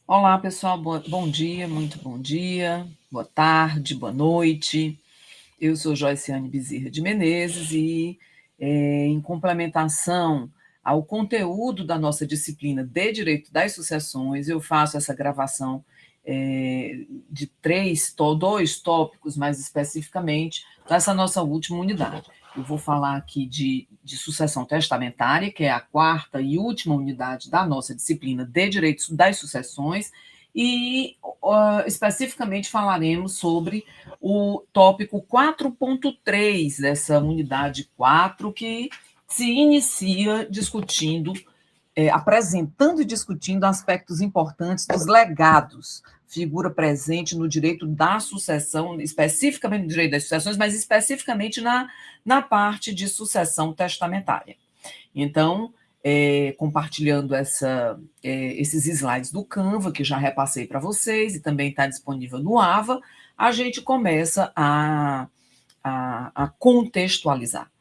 Olá, pessoal. Bom dia, muito bom dia, boa tarde, boa noite. Eu sou Joiciane Bezerra de Menezes e, em complementação ao conteúdo da nossa disciplina de Direito das Sucessões, eu faço essa gravação de dois tópicos, mais especificamente, dessa nossa última unidade. Eu vou falar aqui de sucessão testamentária, que é a quarta e última unidade da nossa disciplina de Direito das Sucessões, e especificamente falaremos sobre o tópico 4.3 dessa unidade 4, que se inicia discutindo, apresentando e discutindo aspectos importantes dos legados, figura presente no direito da sucessão, especificamente no direito das sucessões, mas especificamente na parte de sucessão testamentária. Então, compartilhando esses slides do Canva, que já repassei para vocês, e também está disponível no AVA, a gente começa a contextualizar.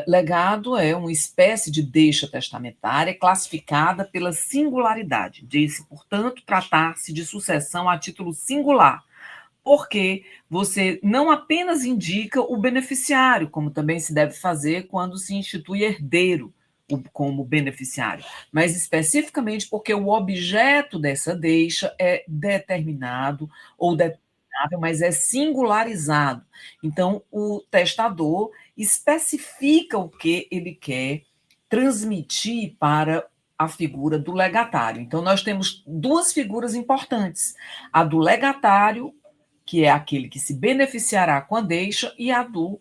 Legado é uma espécie de deixa testamentária classificada pela singularidade. Diz, portanto, tratar-se de sucessão a título singular, porque você não apenas indica o beneficiário, como também se deve fazer quando se institui herdeiro como beneficiário, mas especificamente porque o objeto dessa deixa é determinado ou determinável, mas é singularizado. Então, o testador especifica o que ele quer transmitir para a figura do legatário. Então, nós temos duas figuras importantes: a do legatário, que é aquele que se beneficiará com a deixa, e a do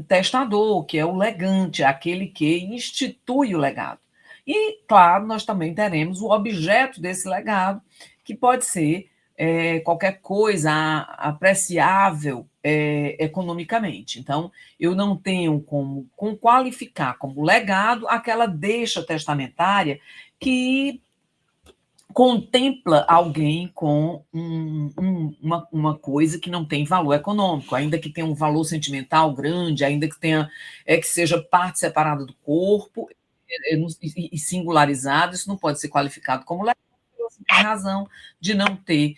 testador, que é o legante, aquele que institui o legado. E, claro, nós também teremos o objeto desse legado, que pode ser qualquer coisa apreciável economicamente. Então, eu não tenho como qualificar como legado aquela deixa testamentária que contempla alguém com uma coisa que não tem valor econômico, ainda que tenha um valor sentimental grande, ainda que tenha que seja parte separada do corpo e singularizado, isso não pode ser qualificado como legal, pela simples razão de não ter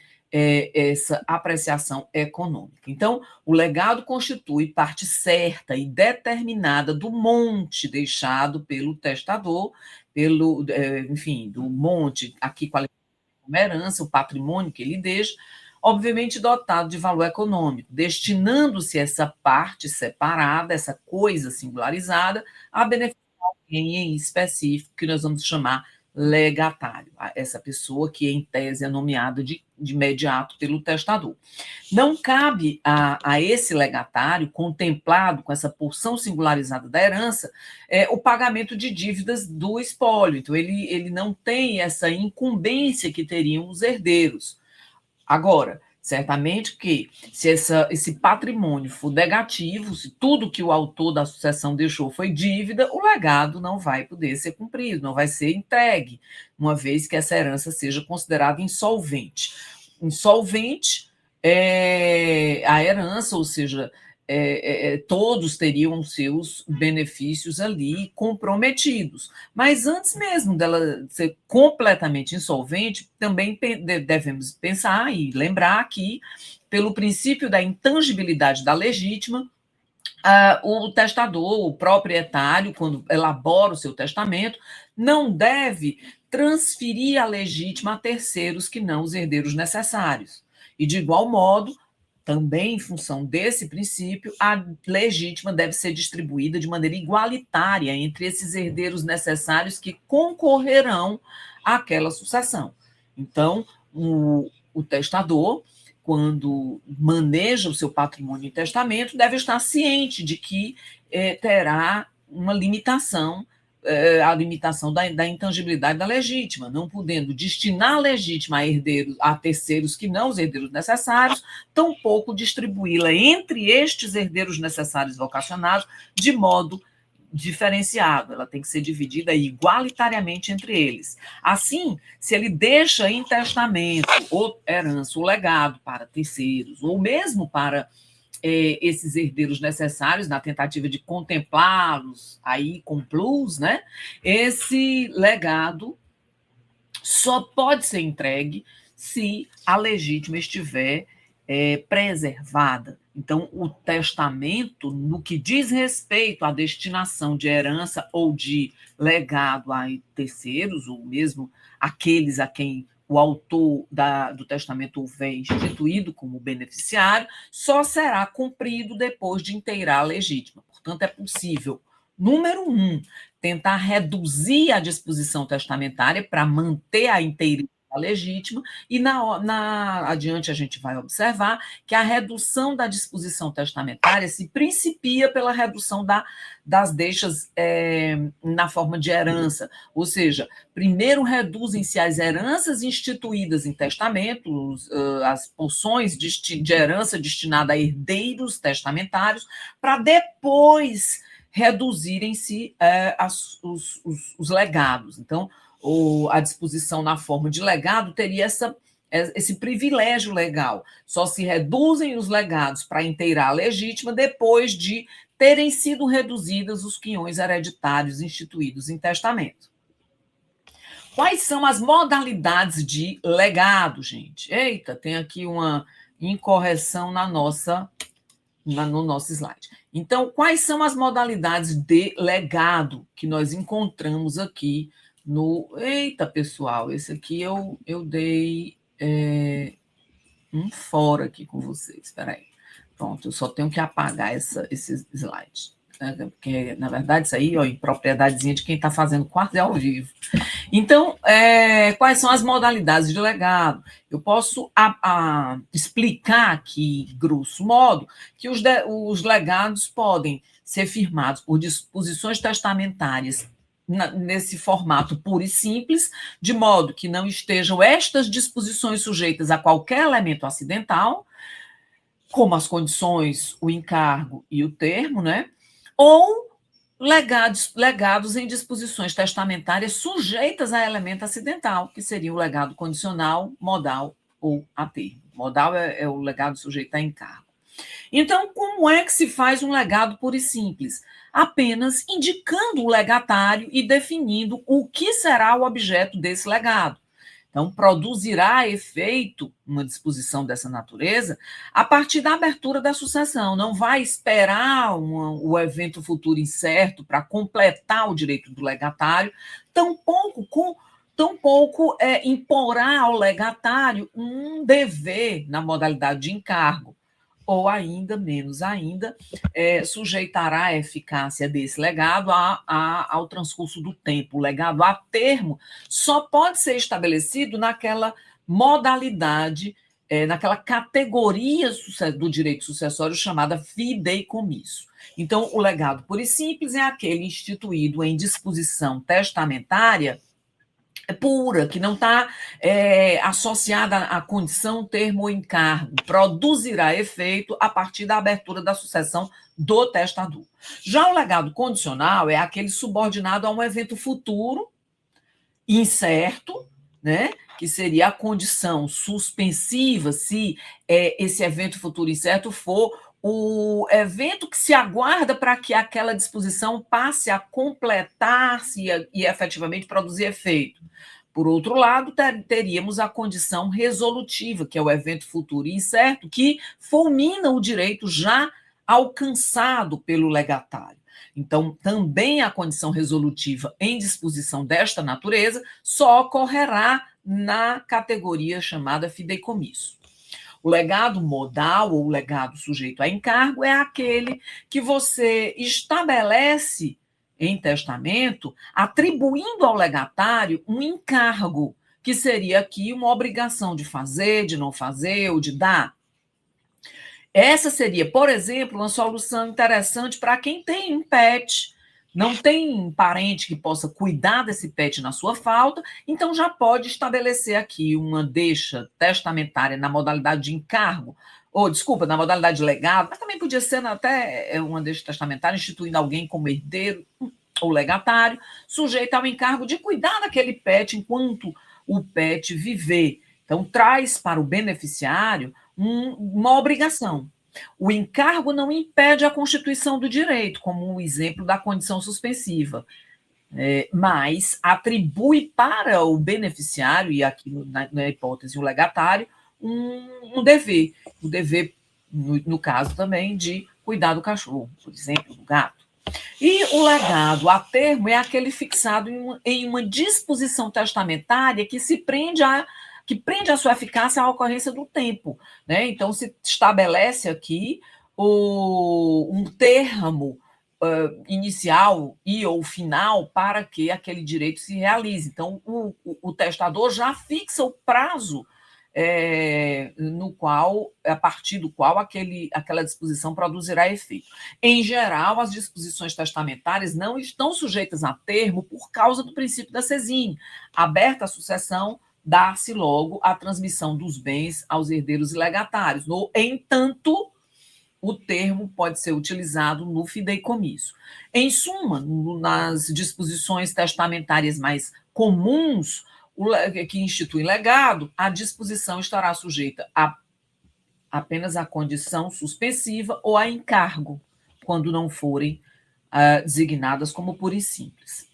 essa apreciação econômica. Então, o legado constitui parte certa e determinada do monte deixado pelo testador, enfim, do monte aqui qualificado como herança, o patrimônio que ele deixa, obviamente dotado de valor econômico, destinando-se essa parte separada, essa coisa singularizada, a beneficiar alguém em específico, que nós vamos chamar legatário, essa pessoa que, em tese, é nomeada de imediato pelo testador. Não cabe a esse legatário, contemplado com essa porção singularizada da herança, o pagamento de dívidas do espólio. Então, ele não tem essa incumbência que teriam os herdeiros. Agora, certamente que, se esse patrimônio for negativo, se tudo que o autor da sucessão deixou foi dívida, o legado não vai poder ser cumprido, não vai ser entregue, uma vez que essa herança seja considerada insolvente. Insolvente é a herança, ou seja, todos teriam seus benefícios ali comprometidos. Mas antes mesmo dela ser completamente insolvente, também devemos pensar e lembrar que, pelo princípio da intangibilidade da legítima, o testador, o proprietário, quando elabora o seu testamento, não deve transferir a legítima a terceiros que não os herdeiros necessários. E, de igual modo, também em função desse princípio, a legítima deve ser distribuída de maneira igualitária entre esses herdeiros necessários que concorrerão àquela sucessão. Então, o testador, quando maneja o seu patrimônio em testamento, deve estar ciente de que terá uma limitação, a limitação da intangibilidade da legítima, não podendo destinar a legítima a terceiros que não os herdeiros necessários, tampouco distribuí-la entre estes herdeiros necessários vocacionados de modo diferenciado, ela tem que ser dividida igualitariamente entre eles. Assim, se ele deixa em testamento ou herança, o legado para terceiros, ou mesmo para esses herdeiros necessários, na tentativa de contemplá-los aí com plus, esse legado só pode ser entregue se a legítima estiver preservada. Então, o testamento, no que diz respeito à destinação de herança ou de legado a terceiros, ou mesmo aqueles a quem o autor do testamento houver instituído como beneficiário, só será cumprido depois de inteirar a legítima. Portanto, é possível, número um, tentar reduzir a disposição testamentária para manter a inteiridade legítima, e adiante a gente vai observar que a redução da disposição testamentária se principia pela redução das deixas na forma de herança, ou seja, primeiro reduzem-se as heranças instituídas em testamentos, as porções de herança destinada a herdeiros testamentários, para depois reduzirem-se os legados. Então, a disposição na forma de legado teria esse privilégio legal. Só se reduzem os legados para inteirar a legítima depois de terem sido reduzidos os quinhões hereditários instituídos em testamento. Quais são as modalidades de legado, gente? Eita, tem aqui uma incorreção no nosso slide. Então, quais são as modalidades de legado que nós encontramos aqui Eita, pessoal, esse aqui eu dei um fora aqui com vocês. Espera aí. Pronto, eu só tenho que apagar esses slides. Porque, na verdade, isso aí, ó, em propriedadezinha de quem está fazendo quase ao vivo. Então, quais são as modalidades de legado? Eu posso explicar aqui, grosso modo, que os legados podem ser firmados por disposições testamentárias nesse formato puro e simples, de modo que não estejam estas disposições sujeitas a qualquer elemento acidental, como as condições, o encargo e o termo, né? Ou legados em disposições testamentárias sujeitas a elemento acidental, que seria o legado condicional, modal ou a termo. Modal é o legado sujeito a encargo. Então, como é que se faz um legado puro e simples? Apenas indicando o legatário e definindo o que será o objeto desse legado. Então, produzirá efeito uma disposição dessa natureza a partir da abertura da sucessão. Não vai esperar o evento futuro incerto para completar o direito do legatário, tampouco imporá ao legatário um dever na modalidade de encargo, ou ainda, menos ainda, sujeitará a eficácia desse legado ao transcurso do tempo. O legado a termo só pode ser estabelecido naquela modalidade, naquela categoria do direito sucessório chamada fideicomisso. Então, o legado puro e simples é aquele instituído em disposição testamentária pura, que não está associada à condição, termo ou encargo, produzirá efeito a partir da abertura da sucessão do testador. Já o legado condicional é aquele subordinado a um evento futuro, incerto, né? Que seria a condição suspensiva, se esse evento futuro incerto for o evento que se aguarda para que aquela disposição passe a completar-se e efetivamente produzir efeito. Por outro lado, teríamos a condição resolutiva, que é o evento futuro incerto, que fulmina o direito já alcançado pelo legatário. Então, também a condição resolutiva em disposição desta natureza só ocorrerá na categoria chamada fideicomisso. O legado modal ou legado sujeito a encargo é aquele que você estabelece em testamento, atribuindo ao legatário um encargo, que seria aqui uma obrigação de fazer, de não fazer ou de dar. Essa seria, por exemplo, uma solução interessante para quem tem um pet, não tem parente que possa cuidar desse pet na sua falta, então já pode estabelecer aqui uma deixa testamentária na modalidade de encargo, na modalidade de legado, mas também podia ser até uma deixa testamentária, instituindo alguém como herdeiro ou legatário, sujeito ao encargo de cuidar daquele pet enquanto o pet viver. Então, traz para o beneficiário uma obrigação. O encargo não impede a constituição do direito, como um exemplo da condição suspensiva. mas atribui para o beneficiário, e aqui na hipótese o legatário, um dever, o dever, no caso também, de cuidar do cachorro, por exemplo, do gato. E o legado a termo é aquele fixado em uma disposição testamentária que prende a sua eficácia à ocorrência do tempo. Né? Então, se estabelece aqui um termo inicial e ou final para que aquele direito se realize. Então, o testador já fixa o prazo no qual, a partir do qual aquela disposição produzirá efeito. Em geral, as disposições testamentárias não estão sujeitas a termo por causa do princípio da sesine. Aberta a sucessão, dá-se logo a transmissão dos bens aos herdeiros e legatários. No entanto, o termo pode ser utilizado no fideicomisso. Em suma, nas disposições testamentárias mais comuns, que institui legado, a disposição estará sujeita apenas à condição suspensiva ou a encargo, quando não forem designadas como pura e simples.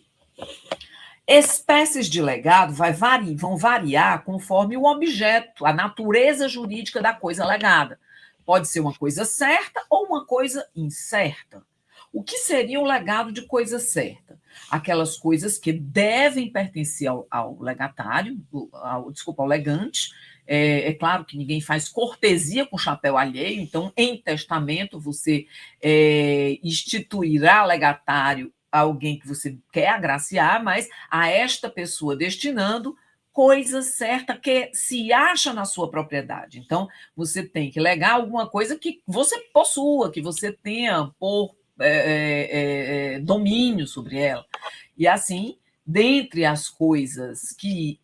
Espécies de legado vão variar conforme o objeto, a natureza jurídica da coisa legada. Pode ser uma coisa certa ou uma coisa incerta. O que seria o legado de coisa certa? Aquelas coisas que devem pertencer ao legatário, ao legante. É claro que ninguém faz cortesia com chapéu alheio, então, em testamento, você instituirá legatário a alguém que você quer agraciar, mas a esta pessoa destinando coisa certa que se acha na sua propriedade. Então, você tem que legar alguma coisa que você possua, que você tenha por domínio sobre ela. E assim, dentre as coisas que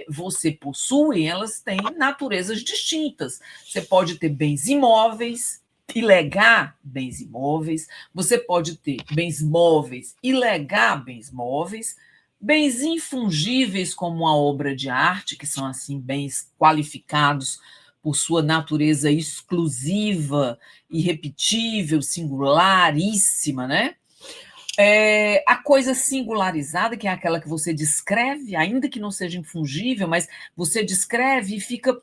você possui, elas têm naturezas distintas. Você pode ter bens imóveis e legar bens imóveis, você pode ter bens móveis e legar bens móveis, bens infungíveis como uma obra de arte, que são assim bens qualificados por sua natureza exclusiva, irrepetível, singularíssima, né? A coisa singularizada, que é aquela que você descreve, ainda que não seja infungível, mas você descreve e fica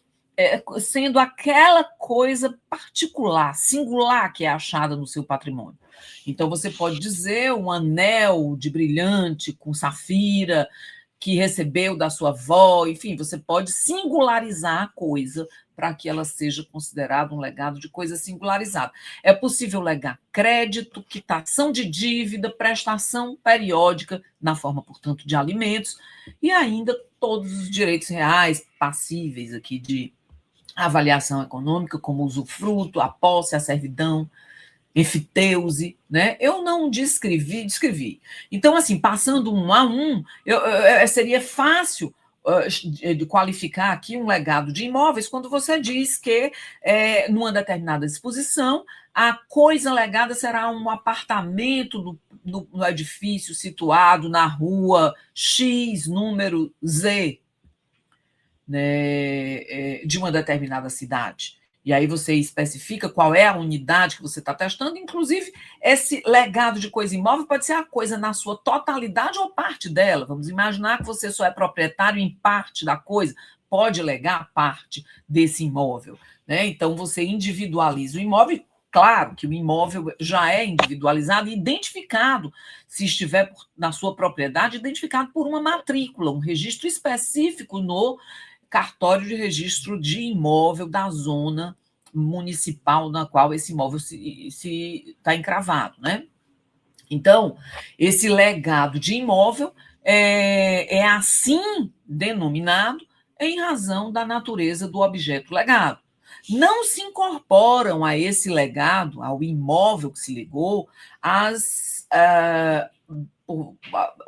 sendo aquela coisa particular, singular, que é achada no seu patrimônio. Então, você pode dizer um anel de brilhante com safira que recebeu da sua avó, enfim, você pode singularizar a coisa para que ela seja considerada um legado de coisa singularizada. É possível legar crédito, quitação de dívida, prestação periódica, na forma, portanto, de alimentos, e ainda todos os direitos reais passíveis aqui de avaliação econômica, como o usufruto, a posse, a servidão, enfiteuse, né? Eu não descrevi. Então, assim, passando um a um, seria fácil de qualificar aqui um legado de imóveis quando você diz que, numa determinada disposição, a coisa legada será um apartamento no edifício situado na rua X, número Z, né, de uma determinada cidade. E aí você especifica qual é a unidade que você está testando. Inclusive, esse legado de coisa imóvel pode ser a coisa na sua totalidade ou parte dela. Vamos imaginar que você só é proprietário em parte da coisa, pode legar parte desse imóvel. Né? Então, você individualiza o imóvel. Claro que o imóvel já é individualizado e identificado, se estiver na sua propriedade, identificado por uma matrícula, um registro específico no cartório de registro de imóvel da zona municipal na qual esse imóvel se está encravado, né? Então, esse legado de imóvel é assim denominado em razão da natureza do objeto legado. Não se incorporam a esse legado, ao imóvel que se legou, as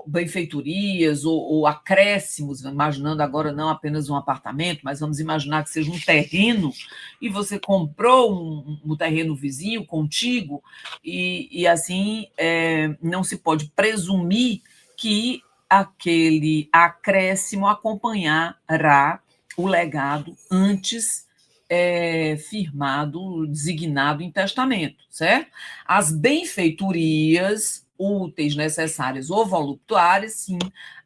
benfeitorias ou acréscimos, imaginando agora não apenas um apartamento, mas vamos imaginar que seja um terreno, e você comprou um terreno vizinho contigo, e assim não se pode presumir que aquele acréscimo acompanhará o legado antes firmado, designado em testamento, certo? As benfeitorias úteis, necessárias ou voluptuárias, sim,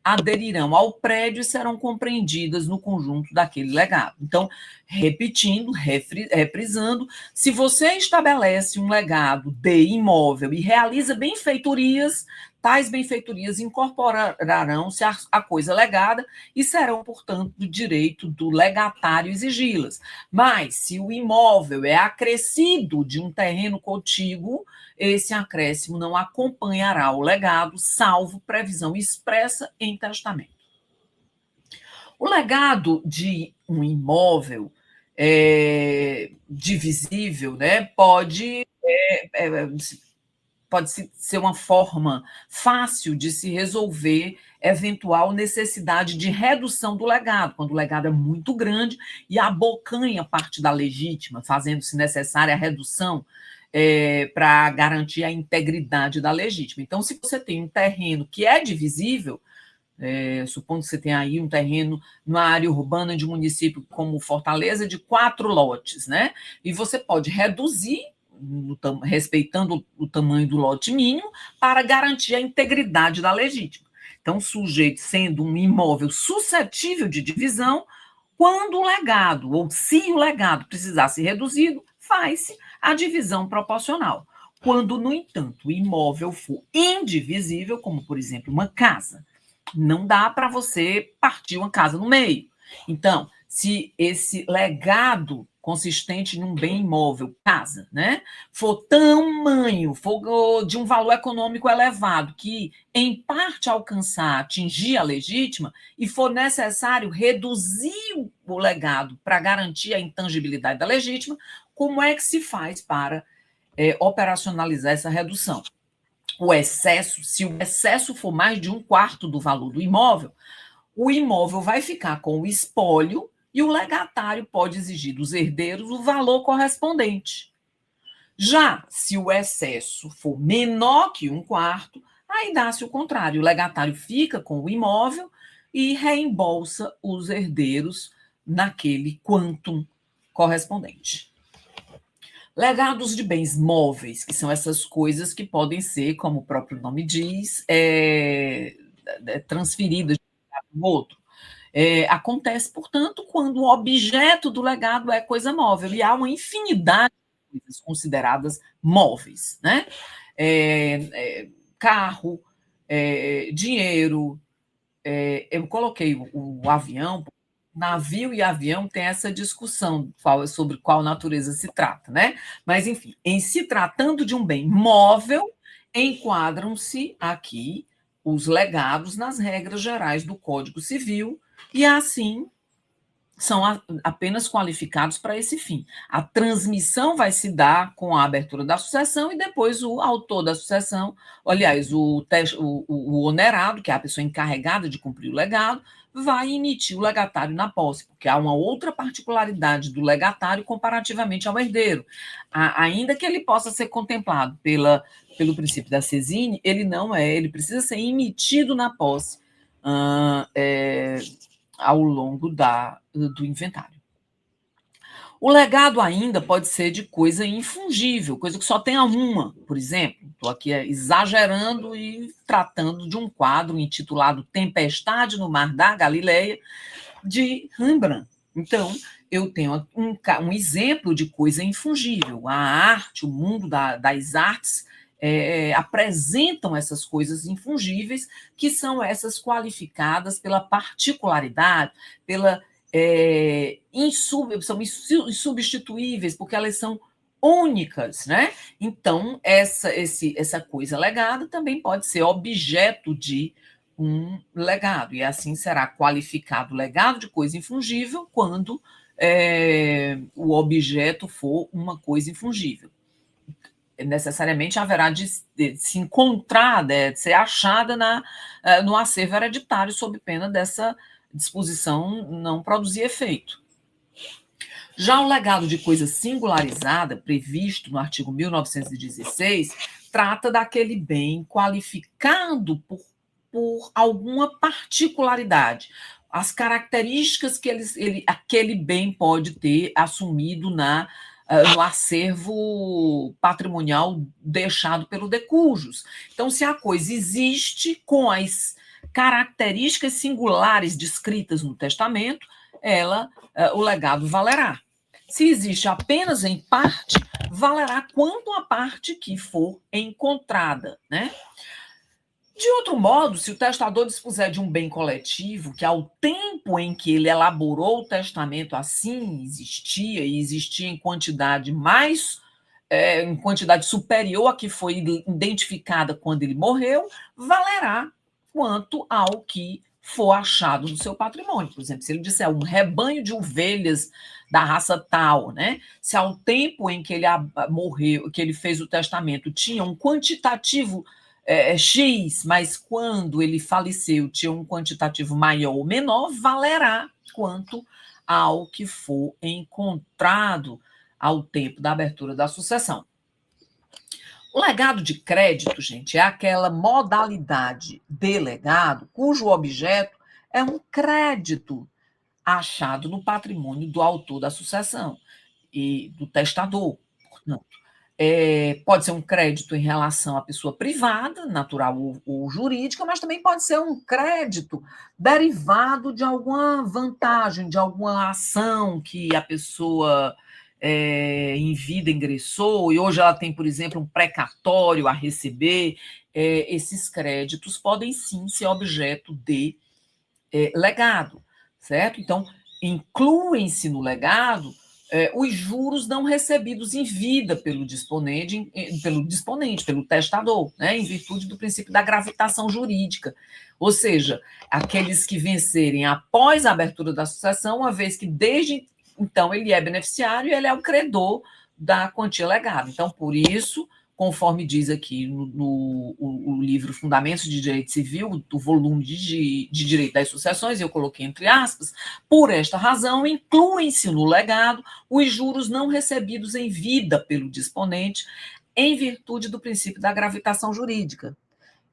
aderirão ao prédio e serão compreendidas no conjunto daquele legado. Então, repetindo, reprisando, se você estabelece um legado de imóvel e realiza benfeitorias, tais benfeitorias incorporarão-se à coisa legada e serão, portanto, do direito do legatário exigi-las. Mas, se o imóvel é acrescido de um terreno contíguo, esse acréscimo não acompanhará o legado, salvo previsão expressa em testamento. O legado de um imóvel divisível, né, pode ser uma forma fácil de se resolver eventual necessidade de redução do legado, quando o legado é muito grande e abocanha parte da legítima, fazendo-se necessária a redução para garantir a integridade da legítima. Então, se você tem um terreno que é divisível, supondo que você tem aí um terreno numa área urbana de um município como Fortaleza de 4 lotes, né? E você pode reduzir, respeitando o tamanho do lote mínimo, para garantir a integridade da legítima. Então, o sujeito sendo um imóvel suscetível de divisão, quando o legado, ou se o legado precisar ser reduzido, faz-se a divisão proporcional. Quando, no entanto, o imóvel for indivisível, como, por exemplo, uma casa, não dá para você partir uma casa no meio. Então, se esse legado consistente num bem imóvel, casa, né, for tamanho, for de um valor econômico elevado, que em parte alcançar, atingir a legítima, e for necessário reduzir o legado para garantir a intangibilidade da legítima, como é que se faz para operacionalizar essa redução? O excesso, se o excesso for mais de 1/4 do valor do imóvel, o imóvel vai ficar com o espólio e o legatário pode exigir dos herdeiros o valor correspondente. Já se o excesso for menor que 1/4, aí dá-se o contrário, o legatário fica com o imóvel e reembolsa os herdeiros naquele quantum correspondente. Legados de bens móveis, que são essas coisas que podem ser, como o próprio nome diz, transferidas de um legado para o outro. Acontece, portanto, quando o objeto do legado é coisa móvel, e há uma infinidade de coisas consideradas móveis, né? Carro, dinheiro, eu coloquei o avião, navio e avião tem essa discussão sobre qual natureza se trata, né? Mas, enfim, em se tratando de um bem móvel, enquadram-se aqui os legados nas regras gerais do Código Civil e, assim, são apenas qualificados para esse fim. A transmissão vai se dar com a abertura da sucessão e depois o autor da sucessão, aliás, o onerado, que é a pessoa encarregada de cumprir o legado, vai emitir o legatário na posse, porque há uma outra particularidade do legatário comparativamente ao herdeiro. Ainda que ele possa ser contemplado pelo princípio da sesine, ele não é, ele precisa ser emitido na posse ao longo do inventário. O legado ainda pode ser de coisa infungível, coisa que só tenha uma, por exemplo. Estou aqui exagerando e tratando de um quadro intitulado Tempestade no Mar da Galileia, de Rembrandt. Então, eu tenho um exemplo de coisa infungível. A arte, o mundo das artes, apresentam essas coisas infungíveis, que são essas qualificadas pela particularidade, são insubstituíveis, porque elas são únicas, né? Então, essa coisa legada também pode ser objeto de um legado, e assim será qualificado legado de coisa infungível quando o objeto for uma coisa infungível. Necessariamente haverá de se encontrar, de ser achada no acervo hereditário, sob pena dessa disposição não produzir efeito. Já o legado de coisa singularizada, previsto no artigo 1916, trata daquele bem qualificado por alguma particularidade, as características que aquele bem pode ter assumido no acervo patrimonial deixado pelo de cujus. Então, se a coisa existe com as características singulares descritas no testamento, o legado valerá. Se existe apenas em parte, valerá quanto a parte que for encontrada, né? De outro modo, se o testador dispuser de um bem coletivo, que ao tempo em que ele elaborou o testamento assim existia, e existia em quantidade em quantidade superior à que foi identificada quando ele morreu, valerá quanto ao que for achado do seu patrimônio. Por exemplo, se ele disser um rebanho de ovelhas da raça tal, né? Se ao tempo em que ele morreu, que ele fez o testamento, tinha um quantitativo X, mas quando ele faleceu tinha um quantitativo maior ou menor, valerá quanto ao que for encontrado ao tempo da abertura da sucessão. O legado de crédito, gente, é aquela modalidade de legado cujo objeto é um crédito achado no patrimônio do autor da sucessão e do testador. Portanto, pode ser um crédito em relação à pessoa privada, natural ou jurídica, mas também pode ser um crédito derivado de alguma vantagem, de alguma ação que a pessoa em vida ingressou, e hoje ela tem, por exemplo, um precatório a receber. Esses créditos podem sim ser objeto de legado, certo? Então, incluem-se no legado os juros não recebidos em vida pelo disponente, pelo testador, né, em virtude do princípio da gravitação jurídica. Ou seja, aqueles que vencerem após a abertura da sucessão, uma vez que desde então ele é beneficiário e ele é o credor da quantia legada. Então, por isso, conforme diz aqui no livro Fundamentos de Direito Civil, do volume de Direito das Sucessões, eu coloquei entre aspas, por esta razão, incluem-se no legado os juros não recebidos em vida pelo disponente, em virtude do princípio da gravitação jurídica,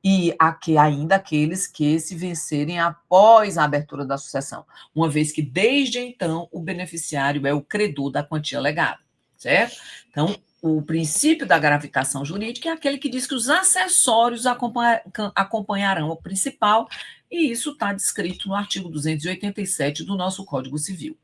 e ainda aqueles que se vencerem após a abertura da sucessão, uma vez que, desde então, o beneficiário é o credor da quantia legada, certo? Então, o princípio da gravitação jurídica é aquele que diz que os acessórios acompanharão o principal, e isso está descrito no artigo 287 do nosso Código Civil.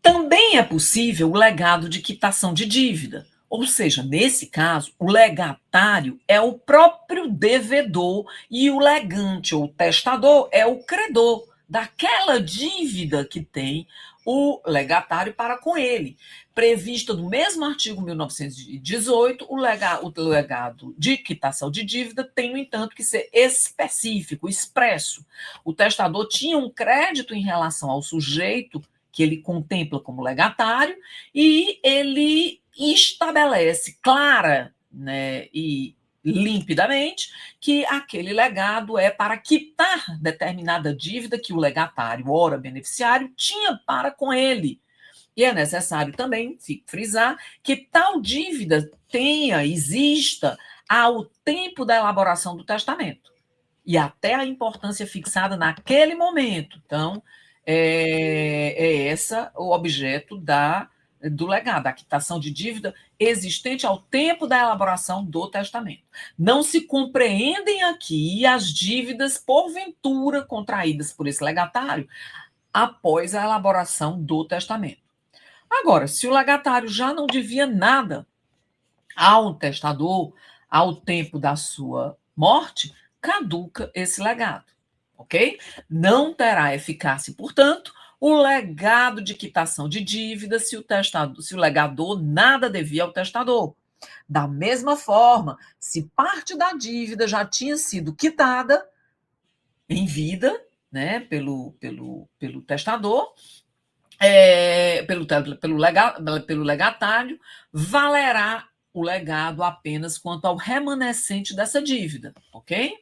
Também é possível o legado de quitação de dívida, ou seja, nesse caso, o legatário é o próprio devedor e o legante ou testador é o credor daquela dívida que tem o legatário para com ele. Prevista no mesmo artigo 1918, o legado de quitação de dívida tem, no entanto, que ser específico, expresso. O testador tinha um crédito em relação ao sujeito que ele contempla como legatário, e ele estabelece clara, né, e limpidamente que aquele legado é para quitar determinada dívida que o legatário, ora beneficiário, tinha para com ele. E é necessário também frisar que tal dívida exista ao tempo da elaboração do testamento e até a importância fixada naquele momento. Então, essa o objeto do legado, a quitação de dívida existente ao tempo da elaboração do testamento. Não se compreendem aqui as dívidas, porventura, contraídas por esse legatário após a elaboração do testamento. Agora, se o legatário já não devia nada ao testador ao tempo da sua morte, caduca esse legado, ok? Não terá eficácia, portanto, o legado de quitação de dívida se o legador nada devia ao testador. Da mesma forma, se parte da dívida já tinha sido quitada em vida, né, pelo testador, pelo legatário, valerá o legado apenas quanto ao remanescente dessa dívida, ok?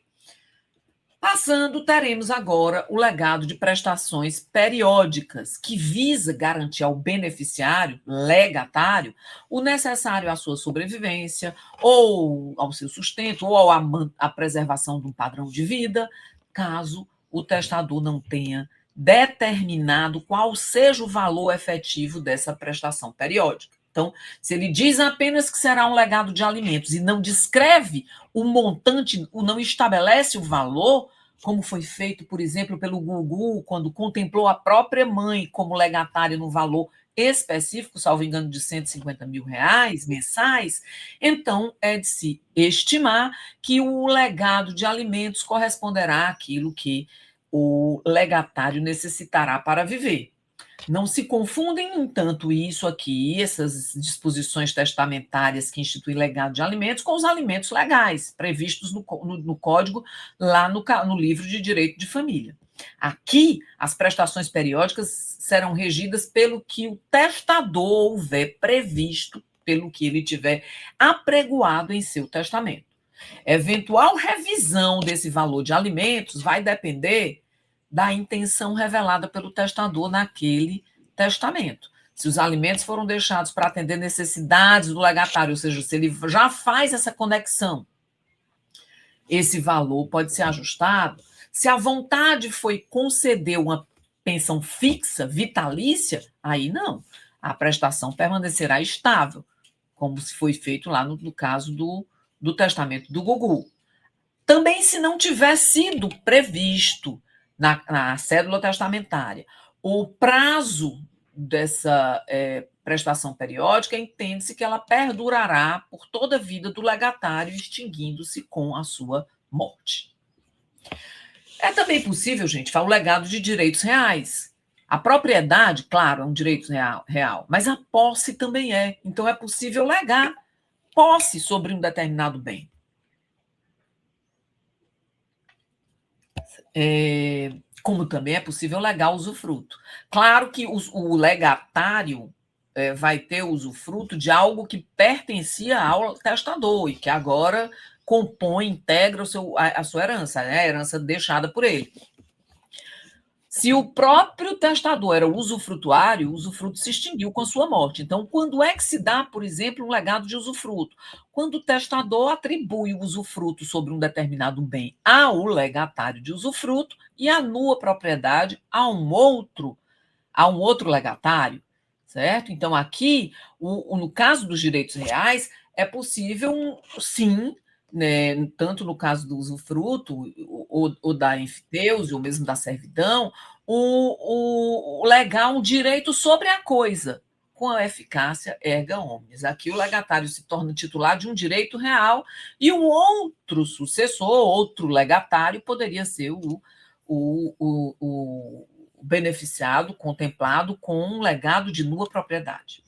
Passando, teremos agora o legado de prestações periódicas, que visa garantir ao beneficiário, legatário, o necessário à sua sobrevivência, ou ao seu sustento, ou à preservação de um padrão de vida, caso o testador não tenha determinado qual seja o valor efetivo dessa prestação periódica. Então, se ele diz apenas que será um legado de alimentos e não descreve o montante, não estabelece o valor, como foi feito, por exemplo, pelo Gugu, quando contemplou a própria mãe como legatária no valor específico, salvo engano, de R$ 150 mil mensais, então é de se estimar que o legado de alimentos corresponderá àquilo que o legatário necessitará para viver. Não se confundem, no entanto, isso aqui, essas disposições testamentárias que instituem legado de alimentos, com os alimentos legais, previstos no Código, lá no livro de Direito de Família. Aqui, as prestações periódicas serão regidas pelo que o testador houver previsto, pelo que ele tiver apregoado em seu testamento. Eventual revisão desse valor de alimentos vai depender da intenção revelada pelo testador naquele testamento. Se os alimentos foram deixados para atender necessidades do legatário, ou seja, se ele já faz essa conexão, esse valor pode ser ajustado. Se a vontade foi conceder uma pensão fixa, vitalícia, aí não. A prestação permanecerá estável, como se foi feito lá no caso do testamento do Gugu. Também, se não tiver sido previsto na cédula testamentária o prazo dessa prestação periódica, entende-se que ela perdurará por toda a vida do legatário, extinguindo-se com a sua morte. É também possível, gente, falar o legado de direitos reais. A propriedade, claro, é um direito real, mas a posse também é. Então, é possível legar posse sobre um determinado bem. Como também é possível legar usufruto. Claro que o legatário vai ter usufruto de algo que pertencia ao testador e que agora compõe, integra a sua herança, né? A herança deixada por ele. Se o próprio testador era usufrutuário, o usufruto se extinguiu com a sua morte. Então, quando é que se dá, por exemplo, um legado de usufruto? Quando o testador atribui o usufruto sobre um determinado bem ao legatário de usufruto e anua a propriedade a um outro legatário, certo? Então, aqui, no caso dos direitos reais, é possível, sim, né, tanto no caso do usufruto, ou da enfiteuse, ou mesmo da servidão, o legar um direito sobre a coisa, com a eficácia erga omnes. Aqui o legatário se torna titular de um direito real e um outro sucessor, outro legatário, poderia ser o beneficiado, contemplado com um legado de nua propriedade.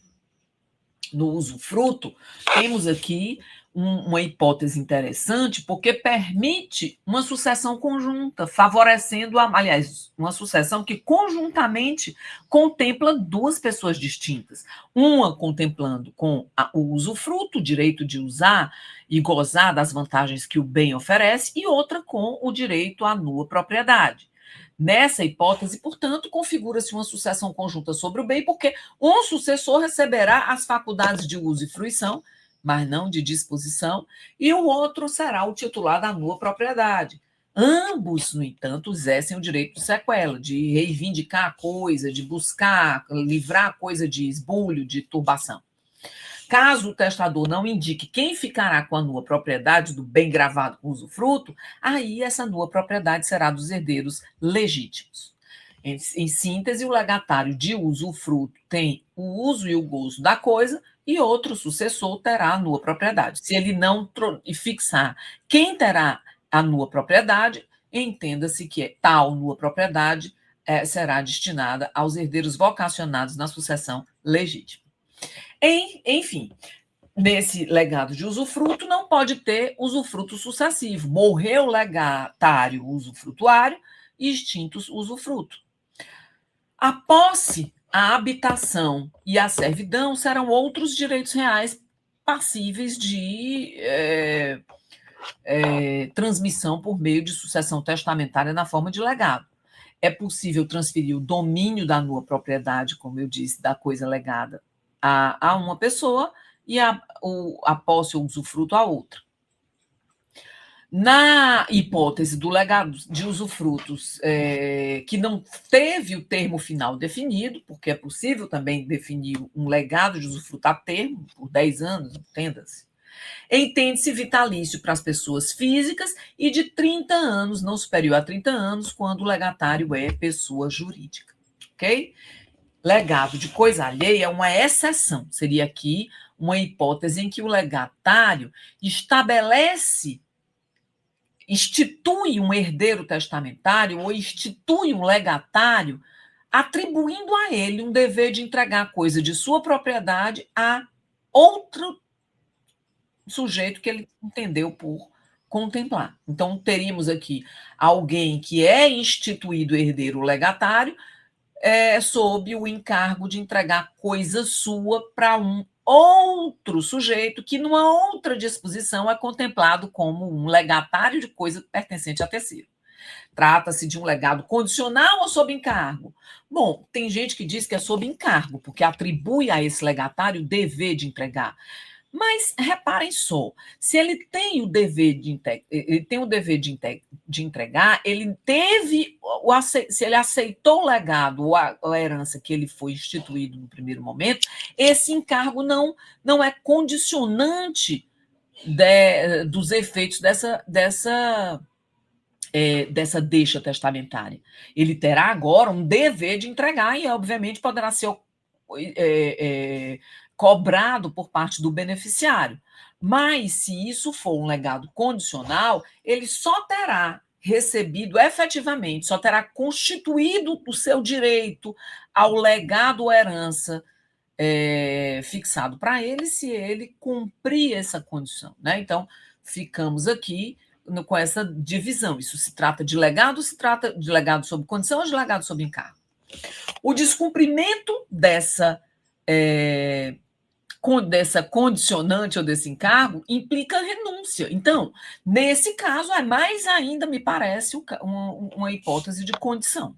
No usufruto, temos aqui uma hipótese interessante, porque permite uma sucessão conjunta, favorecendo, aliás, uma sucessão que conjuntamente contempla duas pessoas distintas. Uma contemplando com o usufruto, o direito de usar e gozar das vantagens que o bem oferece, e outra com o direito à nua propriedade. Nessa hipótese, portanto, configura-se uma sucessão conjunta sobre o bem, porque um sucessor receberá as faculdades de uso e fruição, mas não de disposição, e o outro será o titular da nua propriedade. Ambos, no entanto, exercem o direito de sequela, de reivindicar a coisa, de buscar, livrar a coisa de esbulho, de turbação. Caso o testador não indique quem ficará com a nua propriedade do bem gravado com usufruto, aí essa nua propriedade será dos herdeiros legítimos. Em síntese, o legatário de usufruto tem o uso e o gozo da coisa e outro sucessor terá a nua propriedade. Se ele não fixar quem terá a nua propriedade, entenda-se que tal nua propriedade será destinada aos herdeiros vocacionados na sucessão legítima. Enfim, nesse legado de usufruto, não pode ter usufruto sucessivo. Morreu o legatário usufrutuário e extinto o usufruto. A posse, a habitação e a servidão serão outros direitos reais passíveis de transmissão por meio de sucessão testamentária na forma de legado. É possível transferir o domínio da nua propriedade, como eu disse, da coisa legada, a uma pessoa e a posse ou usufruto a outra. Na hipótese do legado de usufrutos que não teve o termo final definido, porque é possível também definir um legado de usufruto a termo, por 10 anos, entenda-se, entende-se vitalício para as pessoas físicas e de 30 anos, não superior a 30 anos, quando o legatário é pessoa jurídica. Ok? Legado de coisa alheia é uma exceção. Seria aqui uma hipótese em que o legatário institui um herdeiro testamentário ou institui um legatário, atribuindo a ele um dever de entregar coisa de sua propriedade a outro sujeito que ele entendeu por contemplar. Então, teríamos aqui alguém que é instituído herdeiro legatário sob o encargo de entregar coisa sua para um outro sujeito que, numa outra disposição, é contemplado como um legatário de coisa pertencente a terceiro. Trata-se de um legado condicional ou sob encargo? Bom, tem gente que diz que é sob encargo, porque atribui a esse legatário o dever de entregar. Mas reparem só, se ele tem o dever de entregar, ele teve se ele aceitou o legado ou a herança que ele foi instituído no primeiro momento, esse encargo não é condicionante dos efeitos dessa deixa testamentária. Ele terá agora um dever de entregar e, obviamente, poderá ser cobrado por parte do beneficiário. Mas, se isso for um legado condicional, ele só terá recebido efetivamente, só terá constituído o seu direito ao legado ou herança fixado para ele, se ele cumprir essa condição. Né? Então, ficamos aqui com essa divisão. Isso se trata de legado, se trata de legado sob condição ou de legado sob encargo. O descumprimento dessa condicionante ou desse encargo implica renúncia. Então, nesse caso, é mais ainda, me parece, uma hipótese de condição.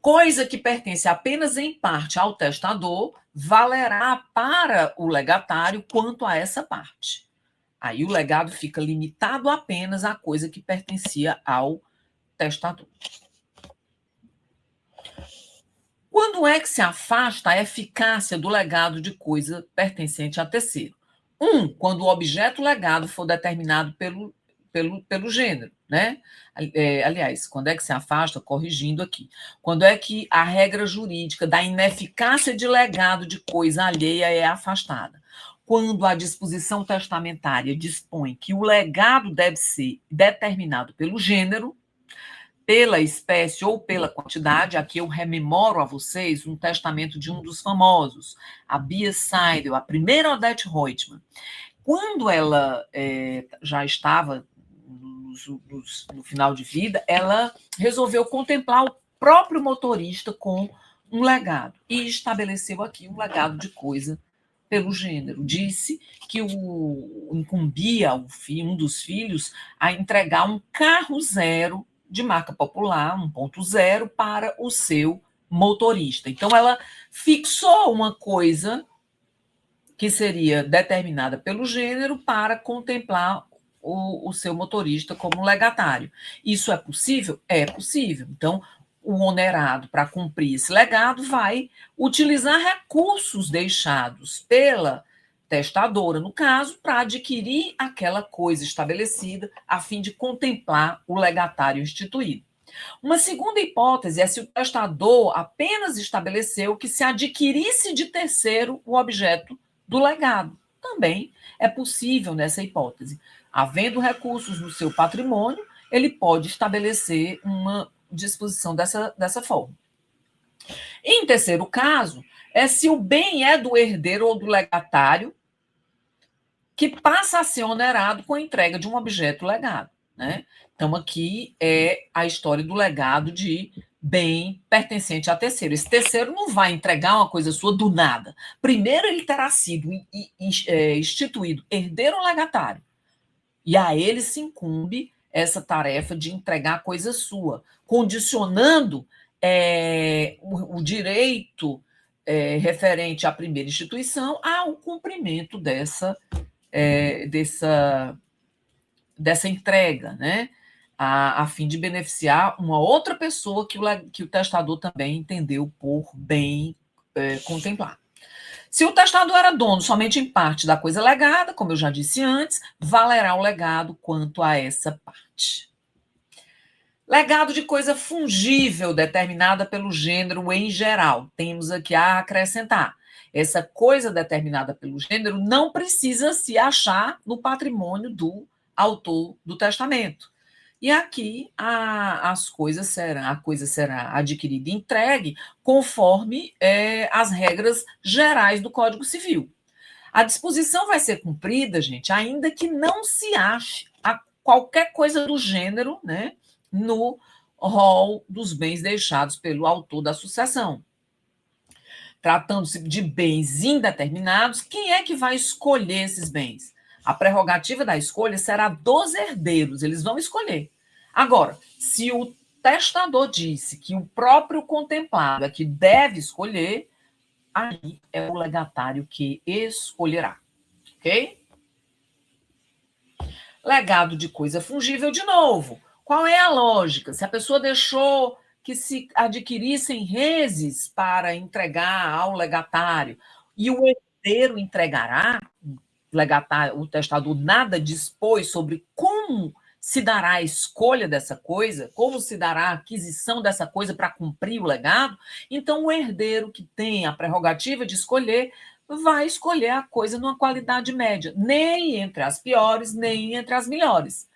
Coisa que pertence apenas em parte ao testador valerá para o legatário quanto a essa parte. Aí o legado fica limitado apenas à coisa que pertencia ao testador. Quando é que se afasta a eficácia do legado de coisa pertencente a terceiro? Quando o objeto legado for determinado pelo gênero, né? Aliás, quando é que se afasta, corrigindo aqui, quando é que a regra jurídica da ineficácia de legado de coisa alheia é afastada? Quando a disposição testamentária dispõe que o legado deve ser determinado pelo gênero, pela espécie ou pela quantidade. Aqui eu rememoro a vocês um testamento de um dos famosos, a Bia Seidel, a primeira Odete Reutemann. Quando ela já estava no final de vida, ela resolveu contemplar o próprio motorista com um legado e estabeleceu aqui um legado de coisa pelo gênero. Disse que incumbia um dos filhos a entregar um carro zero de marca popular, 1.0, para o seu motorista. Então, ela fixou uma coisa que seria determinada pelo gênero para contemplar o seu motorista como legatário. Isso é possível? É possível. Então, o onerado, para cumprir esse legado, vai utilizar recursos deixados pela testadora, no caso, para adquirir aquela coisa estabelecida, a fim de contemplar o legatário instituído. Uma segunda hipótese é se o testador apenas estabeleceu que se adquirisse de terceiro o objeto do legado. Também é possível nessa hipótese. Havendo recursos no seu patrimônio, ele pode estabelecer uma disposição dessa forma. Em terceiro caso, é se o bem é do herdeiro ou do legatário que passa a ser onerado com a entrega de um objeto legado. Né? Então, aqui é a história do legado de bem pertencente a terceiro. Esse terceiro não vai entregar uma coisa sua do nada. Primeiro, ele terá sido instituído herdeiro ou legatário. E a ele se incumbe essa tarefa de entregar coisa sua, condicionando o direito referente à primeira instituição ao cumprimento dessa dessa entrega, né? A fim de beneficiar uma outra pessoa que o testador também entendeu por bem contemplar. Se o testador era dono somente em parte da coisa legada, como eu já disse antes, valerá o legado quanto a essa parte. Legado de coisa fungível determinada pelo gênero em geral. Temos aqui a acrescentar. Essa coisa determinada pelo gênero não precisa se achar no patrimônio do autor do testamento. E aqui a coisa será adquirida e entregue conforme as regras gerais do Código Civil. A disposição vai ser cumprida, gente, ainda que não se ache qualquer coisa do gênero, né, no rol dos bens deixados pelo autor da sucessão. Tratando-se de bens indeterminados, quem é que vai escolher esses bens? A prerrogativa da escolha será dos herdeiros, eles vão escolher. Agora, se o testador disse que o próprio contemplado é que deve escolher, aí é o legatário que escolherá, ok? Legado de coisa fungível, de novo. Qual é a lógica? Se a pessoa deixou que se adquirissem reses para entregar ao legatário e o herdeiro entregará, o testador nada dispôs sobre como se dará a escolha dessa coisa, como se dará a aquisição dessa coisa para cumprir o legado, então o herdeiro que tem a prerrogativa de escolher vai escolher a coisa numa qualidade média, nem entre as piores, nem entre as melhores.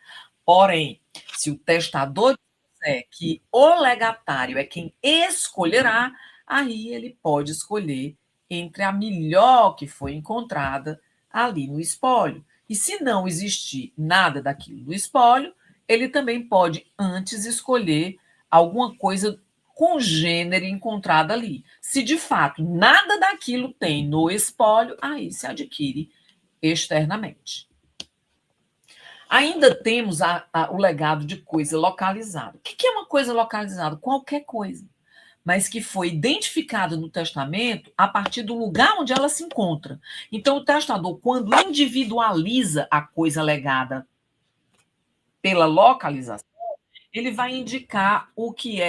Porém, se o testador disser que o legatário é quem escolherá, aí ele pode escolher entre a melhor que foi encontrada ali no espólio. E se não existir nada daquilo no espólio, ele também pode antes escolher alguma coisa congênere encontrada ali. Se de fato nada daquilo tem no espólio, aí se adquire externamente. Ainda temos o legado de coisa localizada. O que é uma coisa localizada? Qualquer coisa, mas que foi identificada no testamento a partir do lugar onde ela se encontra. Então, o testador, quando individualiza a coisa legada pela localização, ele vai indicar o que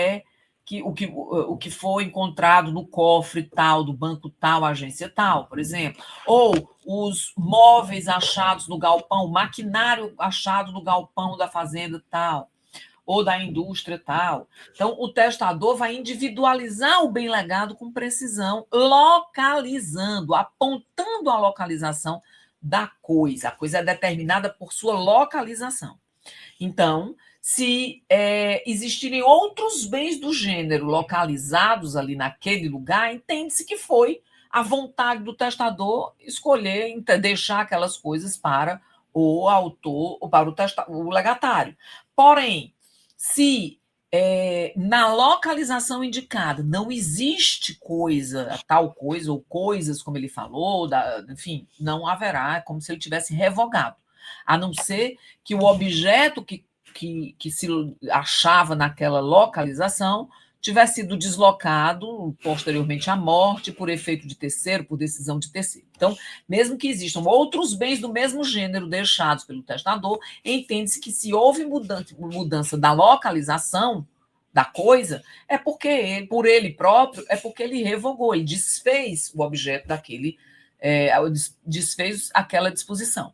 foi encontrado no cofre tal, do banco tal, agência tal, por exemplo, ou os móveis achados no galpão, o maquinário achado no galpão da fazenda tal, ou da indústria tal. Então, o testador vai individualizar o bem legado com precisão, localizando, apontando a localização da coisa. A coisa é determinada por sua localização. Então, se existirem outros bens do gênero localizados ali naquele lugar, entende-se que foi a vontade do testador escolher, deixar aquelas coisas para o autor, ou para o legatário. Porém, se na localização indicada não existe tal coisa, ou coisas, como ele falou, enfim, não haverá, é como se ele tivesse revogado. A não ser que o objeto que se achava naquela localização tivesse sido deslocado posteriormente à morte, por efeito de terceiro, por decisão de terceiro. Então, mesmo que existam outros bens do mesmo gênero deixados pelo testador, entende-se que se houve mudança da localização da coisa, é porque por ele próprio, é porque ele revogou, ele desfez o objeto daquele, desfez aquela disposição.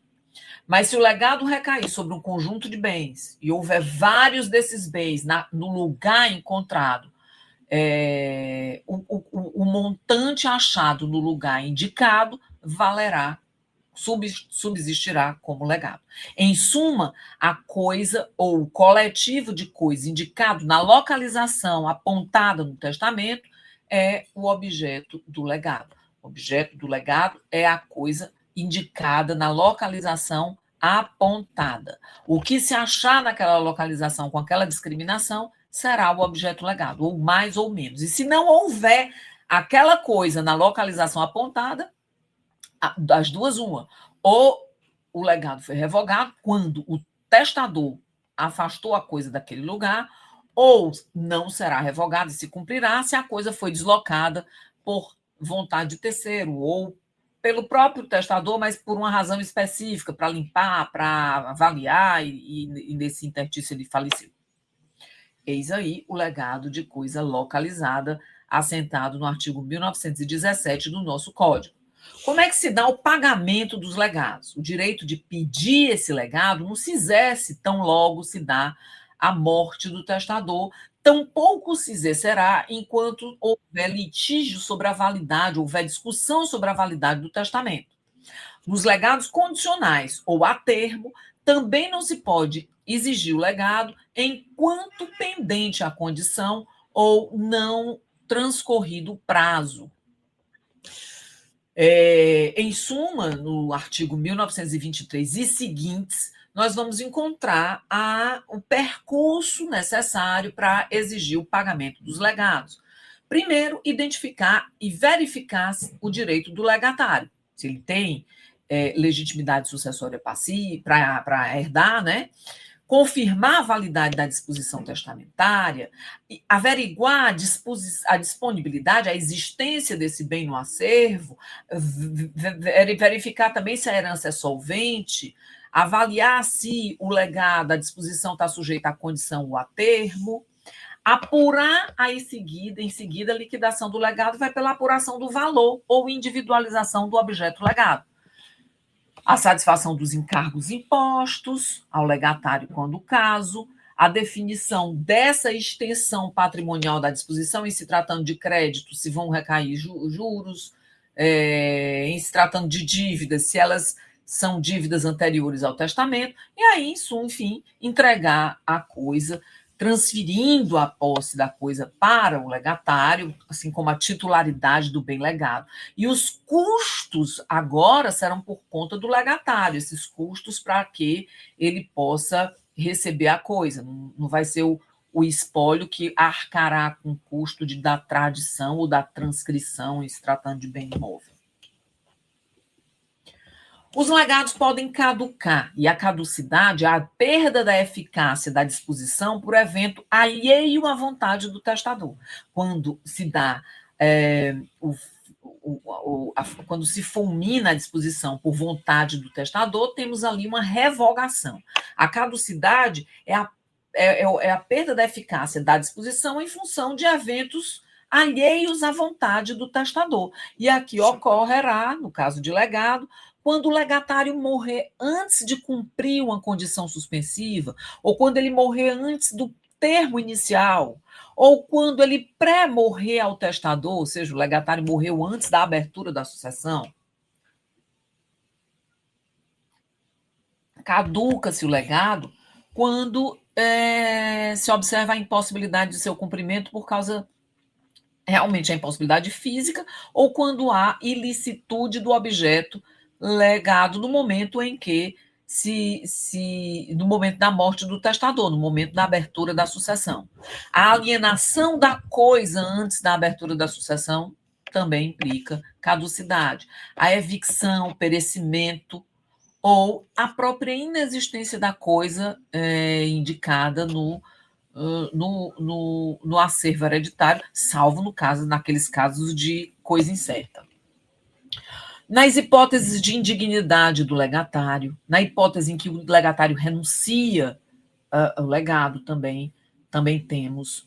Mas se o legado recair sobre um conjunto de bens e houver vários desses bens no lugar encontrado, o montante achado no lugar indicado valerá, subsistirá como legado. Em suma, a coisa ou o coletivo de coisas indicado na localização apontada no testamento é o objeto do legado. O objeto do legado é a coisa indicada na localização apontada. O que se achar naquela localização com aquela discriminação será o objeto legado, ou mais ou menos. E se não houver aquela coisa na localização apontada, das duas, uma. Ou o legado foi revogado quando o testador afastou a coisa daquele lugar, ou não será revogado e se cumprirá se a coisa foi deslocada por vontade de terceiro, ou pelo próprio testador, mas por uma razão específica, para limpar, para avaliar, e nesse interstício ele faleceu. Eis aí o legado de coisa localizada, assentado no artigo 1917 do nosso Código. Como é que se dá o pagamento dos legados? O direito de pedir esse legado não se exerce tão logo se dá a morte do testador, tampouco se exercerá enquanto houver litígio sobre a validade, houver discussão sobre a validade do testamento. Nos legados condicionais ou a termo, também não se pode exigir o legado enquanto pendente a condição ou não transcorrido o prazo. Em suma, no artigo 1923 e seguintes, nós vamos encontrar o percurso necessário para exigir o pagamento dos legados. Primeiro, identificar e verificar o direito do legatário, se ele tem legitimidade sucessória passiva para herdar, né? Confirmar a validade da disposição testamentária, averiguar a disponibilidade, a existência desse bem no acervo, verificar também se a herança é solvente, avaliar se o legado, a disposição está sujeita à condição ou a termo, apurar aí em seguida a liquidação do legado vai pela apuração do valor ou individualização do objeto legado. A satisfação dos encargos impostos ao legatário, quando o caso, a definição dessa extensão patrimonial da disposição, em se tratando de crédito, se vão recair juros, em se tratando de dívidas, se elas são dívidas anteriores ao testamento, e aí, enfim, entregar a coisa, transferindo a posse da coisa para o legatário, assim como a titularidade do bem legado. E os custos agora serão por conta do legatário, esses custos para que ele possa receber a coisa. Não vai ser o espólio que arcará com o custo da tradição ou da transcrição, em se tratando de bem imóvel. Os legados podem caducar, e a caducidade é a perda da eficácia da disposição por evento alheio à vontade do testador. Quando se dá quando se fulmina a disposição por vontade do testador, temos ali uma revogação. A caducidade é a perda da eficácia da disposição em função de eventos alheios à vontade do testador. E aqui ocorrerá, no caso de legado, quando o legatário morrer antes de cumprir uma condição suspensiva, ou quando ele morrer antes do termo inicial, ou quando ele pré-morrer ao testador, ou seja, o legatário morreu antes da abertura da sucessão. Caduca-se o legado quando se observa a impossibilidade de seu cumprimento por causa realmente a impossibilidade física, ou quando há ilicitude do objeto legado no momento em que no momento da morte do testador, no momento da abertura da sucessão. A alienação da coisa antes da abertura da sucessão também implica caducidade. A evicção, perecimento ou a própria inexistência da coisa indicada no acervo hereditário, salvo naqueles casos de coisa incerta. Nas hipóteses de indignidade do legatário, na hipótese em que o legatário renuncia ao legado, também temos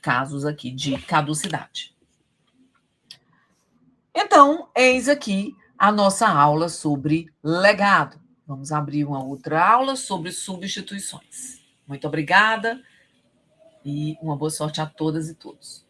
casos aqui de caducidade. Então, eis aqui a nossa aula sobre legado. Vamos abrir uma outra aula sobre substituições. Muito obrigada e uma boa sorte a todas e todos.